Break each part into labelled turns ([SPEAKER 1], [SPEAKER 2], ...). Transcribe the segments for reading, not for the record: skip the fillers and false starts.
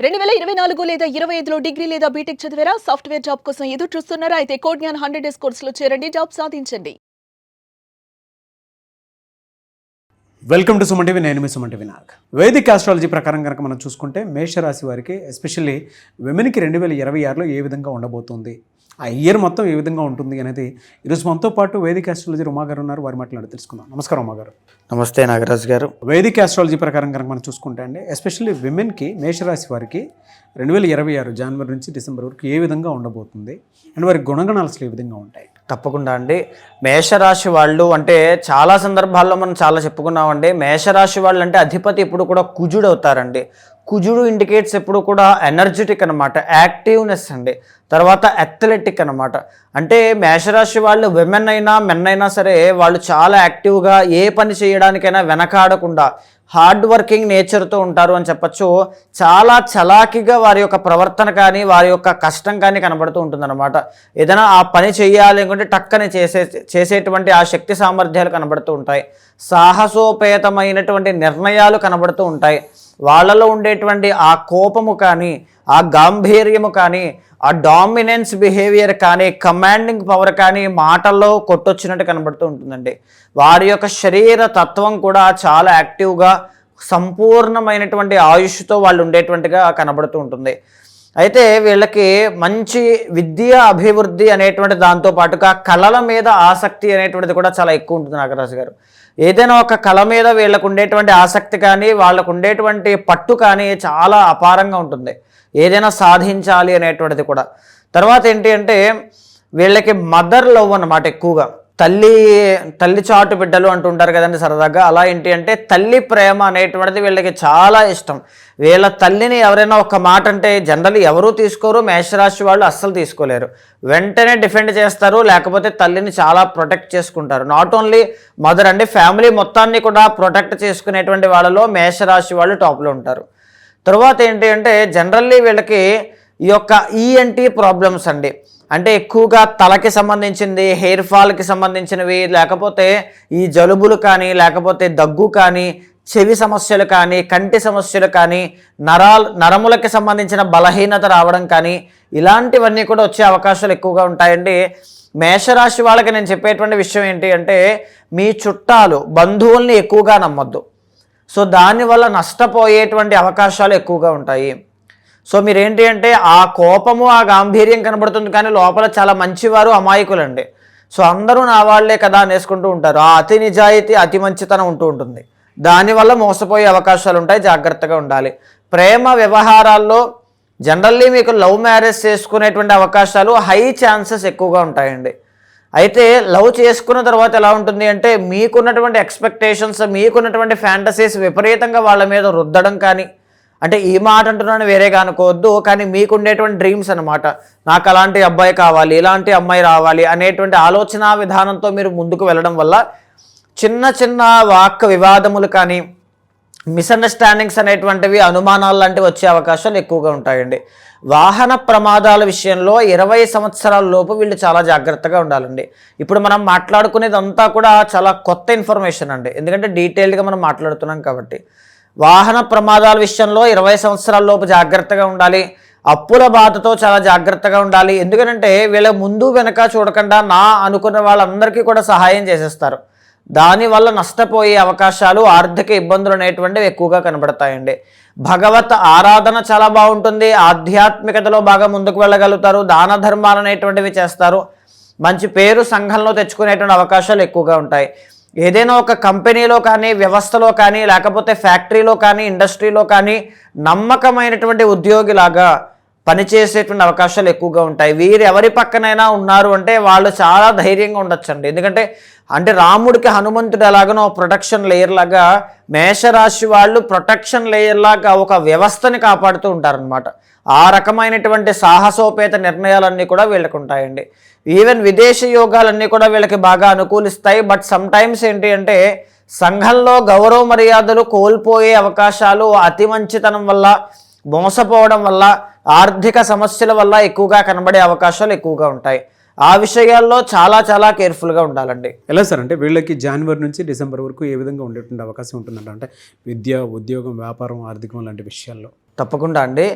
[SPEAKER 1] 2024 లేదా 25లో డిగ్రీ లేదా బీటెక్ చదివారా? సాఫ్ట్‌వేర్ జాబ్ కోసం ఎదురు చూస్తున్నారా? అయితే కోడ్ జ్ఞాన్ 100 డేస్ కోర్సులో చేరండి, జాబ్ సాధించండి.
[SPEAKER 2] Welcome to Suman TV. నేను మీ సుమన్ టీవీ నాగ్. వేదిక్ ఆస్ట్రాలజీ ప్రకారం కనుక మనం చూసుకుంటే మేషరాశి వారికి ఎస్పెషల్లీ విమెన్కి 2026లో ఏ విధంగా ఉండబోతుంది, ఆ ఇయర్ మొత్తం ఏ విధంగా ఉంటుంది అనేది ఈరోజు మనతో పాటు వేదిక్ ఆస్ట్రాలజీ ఉమా గారు ఉన్నారు. వారి మాట్లాడి తెలుసుకుందాం. నమస్కారం ఉమా గారు.
[SPEAKER 3] నమస్తే నాగరాజ్ గారు.
[SPEAKER 2] వేదిక్ ఆస్ట్రాలజీ ప్రకారం కనుక మనం చూసుకుంటే అండి, ఎస్పెషల్లీ విమెన్కి మేషరాశి వారికి 2026 జనవరి నుంచి డిసెంబర్ వరకు ఏ విధంగా ఉండబోతుంది అండ్ వారి గుణగణాలు అసలు ఏ విధంగా ఉంటాయి?
[SPEAKER 3] తప్పకుండా అండి. మేషరాశి వాళ్ళు అంటే చాలా సందర్భాల్లో మనం చాలా చెప్పుకున్నామండి. మేషరాశి వాళ్ళు అంటే అధిపతి ఎప్పుడు కూడా కుజుడు అవుతారండి. కుజుడు ఇండికేట్స్ ఎప్పుడు కూడా ఎనర్జెటిక్ అనమాట, యాక్టివ్నెస్ అండి, తర్వాత అథ్లెటిక్ అనమాట. అంటే మేషరాశి వాళ్ళు విమెన్ అయినా మెన్ అయినా సరే వాళ్ళు చాలా యాక్టివ్గా ఏ పని చేయడానికైనా వెనకాడకుండా హార్డ్ వర్కింగ్ నేచర్తో ఉంటారు అని చెప్పచ్చు. చాలా చలాకీగా వారి యొక్క ప్రవర్తన కానీ వారి యొక్క కష్టం కానీ కనబడుతూ ఉంటుందన్నమాట. ఏదైనా ఆ పని చేయాలి అనుకుంటే టక్కని చేసేటువంటి ఆ శక్తి సామర్థ్యాలు కనబడుతూ ఉంటాయి. సాహసోపేతమైనటువంటి నిర్ణయాలు కనబడుతూ ఉంటాయి. వాళ్ళలో ఉండేటువంటి ఆ కోపము కానీ ఆ గాంభీర్యము కానీ ఆ డామినెన్స్ బిహేవియర్ కానీ కమాండింగ్ పవర్ కానీ మాటల్లో కొట్టొచ్చినట్టు కనబడుతూ ఉంటుందండి. వారి యొక్క శరీర తత్వం కూడా చాలా యాక్టివ్గా సంపూర్ణమైనటువంటి ఆయుష్తో వాళ్ళు ఉండేటువంటిగా కనబడుతూ ఉంటుంది. అయితే వీళ్ళకి మంచి విద్యా అభివృద్ధి అనేటువంటి దాంతోపాటుగా కళల మీద ఆసక్తి అనేటువంటిది కూడా చాలా ఎక్కువ ఉంటుంది నాగరాజు గారు. ఏదైనా ఒక కళ మీద వీళ్ళకు ఉండేటువంటి ఆసక్తి కానీ వాళ్ళకు ఉండేటువంటి పట్టు కానీ చాలా అపారంగా ఉంటుంది, ఏదైనా సాధించాలి అనేటువంటిది కూడా. తర్వాత ఏంటి అంటే వీళ్ళకి మదర్ లవ్ అన్నమాట ఎక్కువగా. తల్లి చాటు బిడ్డలు అంటుంటారు కదండి సరదాగా. అలా ఏంటి అంటే తల్లి ప్రేమ అనేటువంటిది వీళ్ళకి చాలా ఇష్టం. వీళ్ళ తల్లిని ఎవరైనా ఒక మాట అంటే జనరల్లీ ఎవరూ తీసుకోరు, మేషరాశి వాళ్ళు అస్సలు తీసుకోలేరు. వెంటనే డిఫెండ్ చేస్తారు, లేకపోతే తల్లిని చాలా ప్రొటెక్ట్ చేసుకుంటారు. నాట్ ఓన్లీ మదర్ అండి, ఫ్యామిలీ మొత్తాన్ని కూడా ప్రొటెక్ట్ చేసుకునేటువంటి వాళ్ళలో మేషరాశి వాళ్ళు టాప్లో ఉంటారు. తర్వాత ఏంటి అంటే జనరల్లీ వీళ్ళకి ఈ యొక్క ఈఎన్టీ ప్రాబ్లమ్స్ అండి, అంటే ఎక్కువగా తలకి సంబంధించింది, హెయిర్ ఫాల్కి సంబంధించినవి, లేకపోతే ఈ జలుబులు కానీ, లేకపోతే దగ్గు కానీ, చెవి సమస్యలు కానీ, కంటి సమస్యలు కానీ, నరములకి సంబంధించిన బలహీనత రావడం కానీ, ఇలాంటివన్నీ కూడా వచ్చే అవకాశాలు ఎక్కువగా ఉంటాయండి. మేషరాశి వాళ్ళకి నేను చెప్పేటువంటి విషయం ఏంటి అంటే మీ చుట్టాలు బంధువుల్ని ఎక్కువగా నమ్మొద్దు. సో దానివల్ల నష్టపోయేటువంటి అవకాశాలు ఎక్కువగా ఉంటాయి. సో మీరేంటి అంటే ఆ కోపము ఆ గాంభీర్యం కనబడుతుంది కానీ లోపల చాలా మంచివారు, అమాయకులండి. సో అందరూ నా వాళ్లే కదా అనేసుకుంటూ ఉంటారు. ఆ అతి నిజాయితీ అతి మంచితనం ఉంటూ ఉంటుంది, దానివల్ల మోసపోయే అవకాశాలు ఉంటాయి, జాగ్రత్తగా ఉండాలి. ప్రేమ వ్యవహారాల్లో జనరల్లీ మీకు లవ్ మ్యారేజ్ చేసుకునేటువంటి అవకాశాలు హై ఛాన్సెస్ ఎక్కువగా ఉంటాయండి. అయితే లవ్ చేసుకున్న తర్వాత ఎలా ఉంటుంది అంటే మీకున్నటువంటి ఎక్స్పెక్టేషన్స్, మీకున్నటువంటి ఫ్యాంటసీస్ విపరీతంగా వాళ్ళ మీద రుద్దడం కానీ, అంటే ఈ మాట అంటున్నాను వేరేగా అనుకోవద్దు, కానీ మీకుండేటువంటి డ్రీమ్స్ అనమాట. నాకు అలాంటి అబ్బాయి కావాలి, ఇలాంటి అమ్మాయి రావాలి అనేటువంటి ఆలోచన విధానంతో మీరు ముందుకు వెళ్ళడం వల్ల చిన్న చిన్న వాక్ వివాదములు కానీ, మిస్అండర్స్టాండింగ్స్ అనేటువంటివి, అనుమానాలు లాంటివి వచ్చే అవకాశాలు ఎక్కువగా ఉంటాయండి. వాహన ప్రమాదాల విషయంలో 20 సంవత్సరాల లోపు వీళ్ళు చాలా జాగ్రత్తగా ఉండాలండి. ఇప్పుడు మనం మాట్లాడుకునేదంతా కూడా చాలా కొత్త ఇన్ఫర్మేషన్ అండి, ఎందుకంటే డీటెయిల్డ్గా మనం మాట్లాడుతున్నాం కాబట్టి. వాహన ప్రమాదాల విషయంలో 20 సంవత్సరాల లోపు జాగ్రత్తగా ఉండాలి. అప్పుల బాధతో చాలా జాగ్రత్తగా ఉండాలి. ఎందుకంటే వీళ్ళ ముందు వెనక చూడకుండా నా అనుకున్న వాళ్ళందరికీ కూడా సహాయం చేసేస్తారు. దానివల్ల నష్టపోయే అవకాశాలు, ఆర్థిక ఇబ్బందులు అనేటువంటివి ఎక్కువగా కనబడతాయండి. భగవత్ ఆరాధన చాలా బాగుంటుంది, ఆధ్యాత్మికతలో బాగా ముందుకు వెళ్ళగలుగుతారు, దాన ధర్మాలు అనేటువంటివి చేస్తారు, మంచి పేరు సంఘంలో తెచ్చుకునేటువంటి అవకాశాలు ఎక్కువగా ఉంటాయి. ఏదైనా ఒక కంపెనీలో కానీ, వ్యవస్థలో కానీ, లేకపోతే ఫ్యాక్టరీలో కానీ, ఇండస్ట్రీలో కానీ నమ్మకమైనటువంటి ఉద్యోగిలాగా పనిచేసేటువంటి అవకాశాలు ఎక్కువగా ఉంటాయి. వీరు ఎవరి పక్కనైనా ఉన్నారు అంటే వాళ్ళు చాలా ధైర్యంగా ఉండొచ్చండి. ఎందుకంటే రాముడికి హనుమంతుడు ఎలాగనో ప్రొటెక్షన్ లేయర్ లాగా మేషరాశి వాళ్ళు ప్రొటెక్షన్ లేయర్ లాగా ఒక వ్యవస్థని కాపాడుతూ ఉంటారనమాట. ఆ రకమైనటువంటి సాహసోపేత నిర్ణయాలన్నీ కూడా వీళ్ళకి ఉంటాయండి. ఈవెన్ విదేశీ యోగాలన్నీ కూడా వీళ్ళకి బాగా అనుకూలిస్తాయి. బట్ సమ్టైమ్స్ ఏంటి అంటే సంఘంలో గౌరవ మర్యాదలు కోల్పోయే అవకాశాలు అతి మంచితనం వల్ల, మోసపోవడం వల్ల, ఆర్థిక సమస్యల వల్ల ఎక్కువగా కనబడే అవకాశాలు ఎక్కువగా ఉంటాయి. ఆ విషయాల్లో చాలా చాలా కేర్ఫుల్గా ఉండాలండి.
[SPEAKER 2] ఎలా సార్ అంటే వీళ్ళకి జనవరి నుంచి డిసెంబర్ వరకు ఏ విధంగా ఉండేటువంటి అవకాశం ఉంటుందంట, అంటే విద్య, ఉద్యోగం, వ్యాపారం, ఆర్థికం లాంటి విషయాల్లో?
[SPEAKER 3] తప్పకుండా అండి.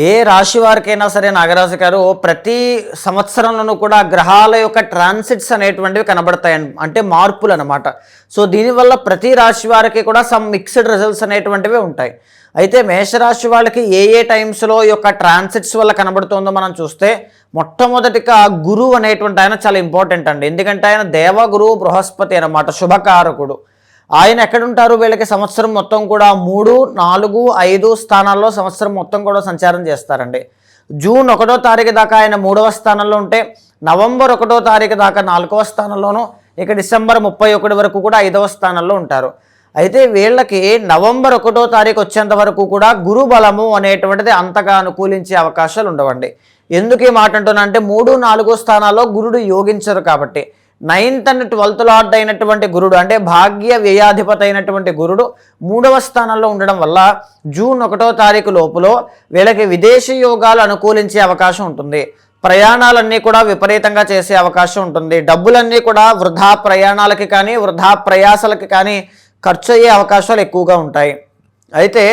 [SPEAKER 3] ఏ రాశి వారికైనా సరే నాగరాజు గారు ప్రతి సంవత్సరంలోనూ కూడా గ్రహాల యొక్క ట్రాన్సిట్స్ అనేటువంటివి కనబడతాయి, అంటే మార్పులు అనమాట. సో దీనివల్ల ప్రతి రాశి వారికి కూడా సమ్ మిక్స్డ్ రిజల్ట్స్ అనేటువంటివి ఉంటాయి. అయితే మేషరాశి వాళ్ళకి ఏ టైమ్స్లో ఈ యొక్క ట్రాన్సిట్స్ వల్ల కనబడుతుందో మనం చూస్తే మొట్టమొదటిగా గురువు అనేటువంటి ఆయన చాలా ఇంపార్టెంట్ అండి. ఎందుకంటే ఆయన దేవగురువు బృహస్పతి అనమాట, శుభకారకుడు. ఆయన ఎక్కడుంటారు వీళ్ళకి సంవత్సరం మొత్తం కూడా 3, 4, 5 స్థానాల్లో సంవత్సరం మొత్తం కూడా సంచారం చేస్తారండి. జూన్ 1వ తారీఖు దాకా ఆయన 3వ స్థానంలో ఉంటే నవంబర్ 1వ తారీఖు దాకా 4వ స్థానంలోనూ, ఇక డిసెంబర్ 31 వరకు కూడా 5వ స్థానంలో ఉంటారు. అయితే వీళ్ళకి నవంబర్ 1వ తారీఖు వచ్చేంత వరకు కూడా గురు బలము అనేటువంటిది అంతగా అనుకూలించే అవకాశాలు ఉండవండి. ఎందుకు ఈ మాట అంటున్నా అంటే 3, 4 స్థానాల్లో గురుడు యోగించరు కాబట్టి. 9th and 12th లార్డ్ అయినటువంటి గురుడు, అంటే భాగ్య వ్యయాధిపతి అయినటువంటి గురుడు 3వ స్థానంలో ఉండడం వల్ల జూన్ 1వ తారీఖు లోపులో వీళ్ళకి విదేశీ యోగాలు అనుకూలించే అవకాశం ఉంటుంది. ప్రయాణాలన్నీ కూడా విపరీతంగా చేసే అవకాశం ఉంటుంది. డబ్బులన్నీ కూడా వృధా ప్రయాణాలకి కానీ వృధా ప్రయాసాలకి కానీ ఖర్చు అయ్యే అవకాశాలు ఎక్కువగా ఉంటాయి. అయితే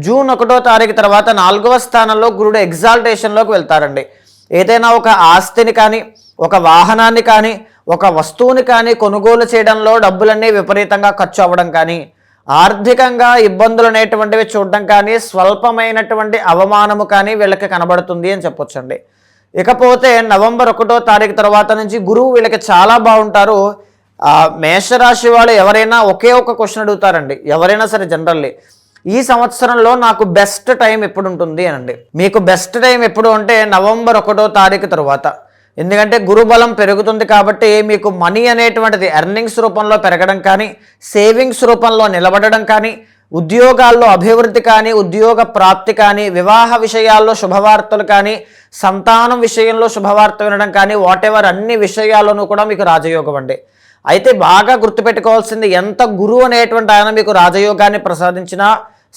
[SPEAKER 3] జూన్ 1వ తారీఖు తర్వాత 4వ స్థానంలో గురుడు ఎగ్జాల్టేషన్లోకి వెళ్తారండి. ఏదైనా ఒక ఆస్తిని కానీ ఒక వాహనాన్ని కానీ ఒక వస్తువుని కానీ కొనుగోలు చేయడంలో డబ్బులన్నీ విపరీతంగా ఖర్చు అవ్వడం కానీ, ఆర్థికంగా ఇబ్బందులు అనేటువంటివి చూడడం కానీ, స్వల్పమైనటువంటి అవమానము కానీ వీళ్ళకి కనబడుతుంది అని చెప్పొచ్చండి. ఇకపోతే నవంబర్ 1వ తారీఖు తర్వాత నుంచి గురువు వీళ్ళకి చాలా బాగుంటారు. మేషరాశి వాళ్ళు ఎవరైనా ఒకే ఒక క్వశ్చన్ అడుగుతారండి, ఎవరైనా సరే జనరల్లీ, ఈ సంవత్సరంలో నాకు బెస్ట్ టైం ఎప్పుడు ఉంటుంది అనండి. మీకు బెస్ట్ టైం ఎప్పుడు అంటే నవంబర్ 1వ తారీఖు తర్వాత. ఎందుకంటే గురుబలం పెరుగుతుంది కాబట్టి మీకు మనీ అనేటువంటిది ఎర్నింగ్స్ రూపంలో పెరగడం కానీ, సేవింగ్స్ రూపంలో నిలబడడం కానీ, ఉద్యోగాల్లో అభివృద్ధి కానీ, ఉద్యోగ ప్రాప్తి కానీ, వివాహ విషయాల్లో శుభవార్తలు కానీ, సంతానం విషయంలో శుభవార్త వినడం కానీ, వాటెవర్ అన్ని విషయాల్లోనూ కూడా మీకు రాజయోగం అండి. అయితే బాగా గుర్తుపెట్టుకోవాల్సింది, ఎంత గురువు అనేటువంటి ఆయన మీకు రాజయోగాన్ని ప్రసాదించినా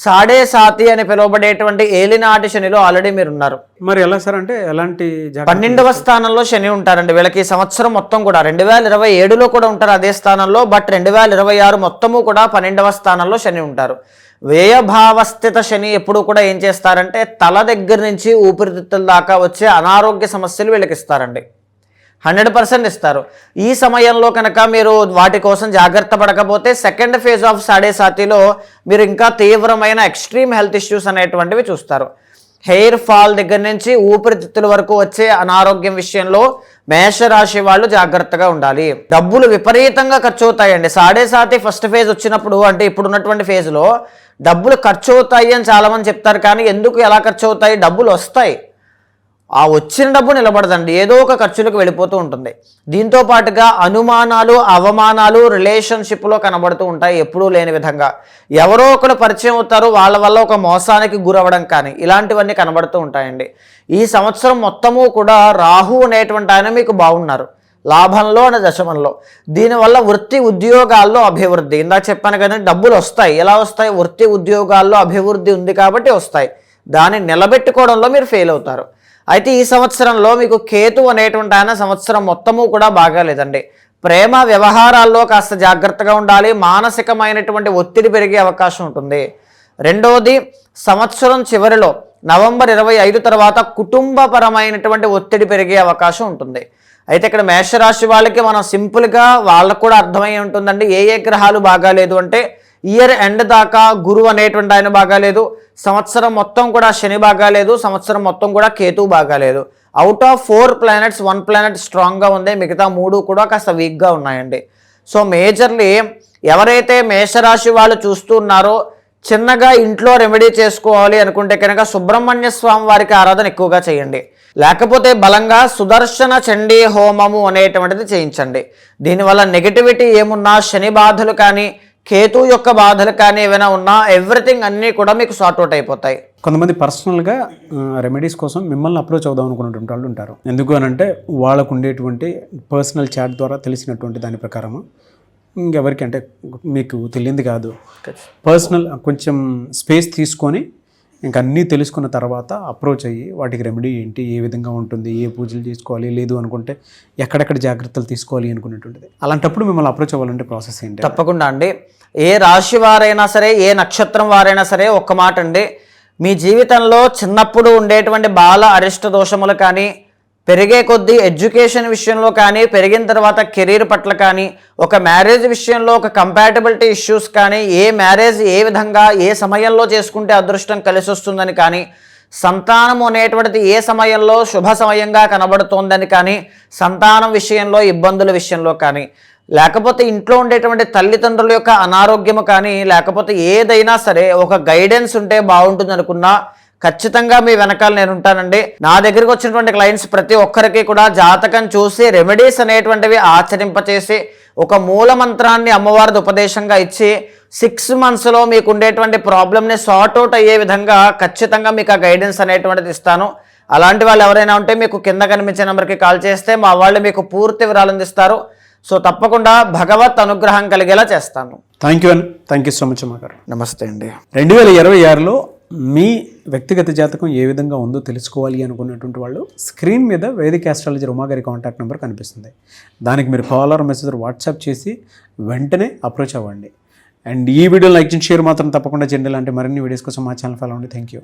[SPEAKER 3] సాడే సాతి అని పిలువబడేటువంటి ఏలినాటి శనిలో ఆల్రెడీ మీరు ఉన్నారు.
[SPEAKER 2] మరి ఎలా సార్, అంటే ఎలాంటి
[SPEAKER 3] 12వ స్థానంలో శని ఉంటారండి. వీళ్ళకి ఈ సంవత్సరం మొత్తం కూడా 2027లో కూడా ఉంటారు అదే స్థానంలో, బట్ 2026 మొత్తము కూడా 12వ స్థానంలో శని ఉంటారు. వ్యయభావస్థిత శని ఎప్పుడు కూడా ఏం చేస్తారంటే తల దగ్గర నుంచి ఊపిరితిత్తుల దాకా వచ్చే అనారోగ్య సమస్యలు వీళ్ళకి ఇస్తారండి. 100% ఇస్తారు. ఈ సమయంలో కనుక మీరు వాటి కోసం జాగ్రత్త పడకపోతే సెకండ్ ఫేజ్ ఆఫ్ సాడే సాతిలో మీరు ఇంకా తీవ్రమైన ఎక్స్ట్రీమ్ హెల్త్ ఇష్యూస్ అనేటువంటివి చూస్తారు. హెయిర్ ఫాల్ దగ్గర నుంచి ఊపిరితిత్తుల వరకు వచ్చే అనారోగ్యం విషయంలో మేషరాశి వాళ్ళు జాగ్రత్తగా ఉండాలి. డబ్బులు విపరీతంగా ఖర్చు అవుతాయండి. సాడే సాతి ఫస్ట్ ఫేజ్ వచ్చినప్పుడు, అంటే ఇప్పుడు ఉన్నటువంటి ఫేజ్లో డబ్బులు ఖర్చు అవుతాయి అని చాలామంది చెప్తారు. కానీ ఎందుకు, ఎలా ఖర్చు అవుతాయి? డబ్బులు వస్తాయి, ఆ వచ్చిన డబ్బు నిలబడదండి, ఏదో ఒక ఖర్చులకు వెళ్ళిపోతూ ఉంటుంది. దీంతో పాటుగా అనుమానాలు, అవమానాలు రిలేషన్షిప్లో కనబడుతూ ఉంటాయి ఎప్పుడూ లేని విధంగా. ఎవరో ఒకరు పరిచయం అవుతారు, వాళ్ళ వల్ల ఒక మోసానికి గురవ్వడం కానీ, ఇలాంటివన్నీ కనబడుతూ ఉంటాయండి. ఈ సంవత్సరం మొత్తము కూడా రాహు అనేటువంటి ఆయన మీకు బాగున్నారు, లాభంలో అనే దశమంలో. దీనివల్ల వృత్తి ఉద్యోగాల్లో అభివృద్ధి, ఇందాక చెప్పాను కదండి, డబ్బులు వస్తాయి. ఎలా వస్తాయి? వృత్తి ఉద్యోగాల్లో అభివృద్ధి ఉంది కాబట్టి వస్తాయి. దాన్ని నిలబెట్టుకోవడంలో మీరు ఫెయిల్ అవుతారు. అయితే ఈ సంవత్సరంలో మీకు కేతు అనేటువంటి ఆయన సంవత్సరం మొత్తము కూడా బాగాలేదండి. ప్రేమ వ్యవహారాల్లో కాస్త జాగ్రత్తగా ఉండాలి. మానసికమైనటువంటి ఒత్తిడి పెరిగే అవకాశం ఉంటుంది. రెండవది, సంవత్సరం చివరిలో నవంబర్ 25 తర్వాత కుటుంబపరమైనటువంటి ఒత్తిడి పెరిగే అవకాశం ఉంటుంది. అయితే ఇక్కడ మేషరాశి వాళ్ళకి మనం సింపుల్గా వాళ్ళకు కూడా అర్థమై ఉంటుందండి, ఏ గ్రహాలు బాగాలేదు అంటే ఇయర్ ఎండ్ దాకా గురువు అనేటువంటి ఆయన బాగాలేదు, సంవత్సరం మొత్తం కూడా శని బాగాలేదు, సంవత్సరం మొత్తం కూడా కేతు బాగాలేదు. అవుట్ ఆఫ్ 4 ప్లానెట్స్ 1 ప్లానెట్ స్ట్రాంగ్గా ఉంది, మిగతా 3 కూడా కాస్త వీక్గా ఉన్నాయండి. సో మేజర్లీ ఎవరైతే మేషరాశి వాళ్ళు చూస్తున్నారో చిన్నగా ఇంట్లో రెమెడీ చేసుకోవాలి అనుకుంటే కనుక సుబ్రహ్మణ్య స్వామి వారికి ఆరాధన ఎక్కువగా చేయండి. లేకపోతే బలంగా సుదర్శన చండీ హోమము అనేటువంటిది చేయించండి. దీనివల్ల నెగిటివిటీ ఏమున్నా, శని బాధలు కానీ కేతు యొక్క బాధలు కానీ ఏమైనా ఉన్నా ఎవ్రీథింగ్ అన్నీ కూడా మీకు సార్ట్అవుట్ అయిపోతాయి.
[SPEAKER 2] కొంతమంది పర్సనల్గా రెమెడీస్ కోసం మిమ్మల్ని అప్రోచ్ అవుదాం అనుకున్నటువంటి వాళ్ళు ఉంటారు. ఎందుకు అని అంటే వాళ్ళకు ఉండేటువంటి పర్సనల్ చాట్ ద్వారా తెలిసినటువంటి దాని ప్రకారము, ఇంకెవరికి అంటే మీకు తెలియంది కాదు, పర్సనల్ కొంచెం స్పేస్ తీసుకొని ఇంకా అన్నీ తెలుసుకున్న తర్వాత అప్రోచ్ అయ్యి వాటికి రెమెడీ ఏంటి, ఏ విధంగా ఉంటుంది, ఏ పూజలు చేసుకోవాలి, లేదు అనుకుంటే ఎక్కడెక్కడ జాగ్రత్తలు తీసుకోవాలి అనుకునేటువంటిది. అలాంటప్పుడు మిమ్మల్ని అప్రోచ్ అవ్వాలంటే ప్రాసెస్ ఏంటి?
[SPEAKER 3] తప్పకుండా అండి, ఏ రాశి వారైనా సరే, ఏ నక్షత్రం వారైనా సరే ఒక్క మాట అండి, మీ జీవితంలో చిన్నప్పుడు ఉండేటువంటి బాల అరిష్ట దోషములు కానీ, పెరిగే కొద్దీ ఎడ్యుకేషన్ విషయంలో కానీ, పెరిగిన తర్వాత కెరీర్ పట్ల కానీ, ఒక మ్యారేజ్ విషయంలో ఒక కంపాటబిలిటీ ఇష్యూస్ కానీ, ఏ మ్యారేజ్ ఏ విధంగా ఏ సమయంలో చేసుకుంటే అదృష్టం కలిసి వస్తుందని కానీ, సంతానం అనేటువంటిది ఏ సమయంలో శుభ సమయంగా కనబడుతోందని కానీ, సంతానం విషయంలో ఇబ్బందుల విషయంలో కానీ, లేకపోతే ఇంట్లో ఉండేటువంటి తల్లిదండ్రుల యొక్క అనారోగ్యము కానీ, లేకపోతే ఏదైనా సరే ఒక గైడెన్స్ ఉంటే బాగుంటుంది అనుకున్నా ఖచ్చితంగా మీ వెనకాల నేను ఉంటానండి. నా దగ్గరికి వచ్చినటువంటి క్లయింట్స్ ప్రతి ఒక్కరికి కూడా జాతకం చూసి రెమెడీస్ అనేటువంటివి ఆచరింపచేసి ఒక మూల మంత్రాన్ని అమ్మవారిది ఉపదేశంగా ఇచ్చి 6 monthsలో మీకు ఉండేటువంటి ప్రాబ్లమ్ని సార్ట్అవుట్ అయ్యే విధంగా ఖచ్చితంగా మీకు ఆ గైడెన్స్ అనేటువంటిది ఇస్తాను. అలాంటి వాళ్ళు ఎవరైనా ఉంటే మీకు కింద కనిపించే నెంబర్కి కాల్ చేస్తే మా వాళ్ళు మీకు పూర్తి వివరాలు అందిస్తారు. సో తప్పకుండా భగవత్ అనుగ్రహం కలిగేలా చేస్తాను.
[SPEAKER 2] థ్యాంక్ యూ సో మచ్ అమ్మ గారు.
[SPEAKER 3] నమస్తే అండి.
[SPEAKER 2] 2026లో మీ వ్యక్తిగత జాతకం ఏ విధంగా ఉందో తెలుసుకోవాలి అనుకున్నటువంటి వాళ్ళు స్క్రీన్ మీద వేదిక ఆస్ట్రాలజీ ఉమా గారి కాంటాక్ట్ నెంబర్ కనిపిస్తుంది. దానికి మీరు కాల్ ఆర్ మెసేజ్ వాట్సాప్ చేసి వెంటనే అప్రోచ్ అవ్వండి. అండ్ ఈ వీడియో లైక్ చేసి షేర్ మాత్రం తప్పకుండా చేయండి. ఇలాంటి మరిన్ని వీడియోస్ కోసం మా ఛానల్ ఫాలో అవ్వండి. Thank you.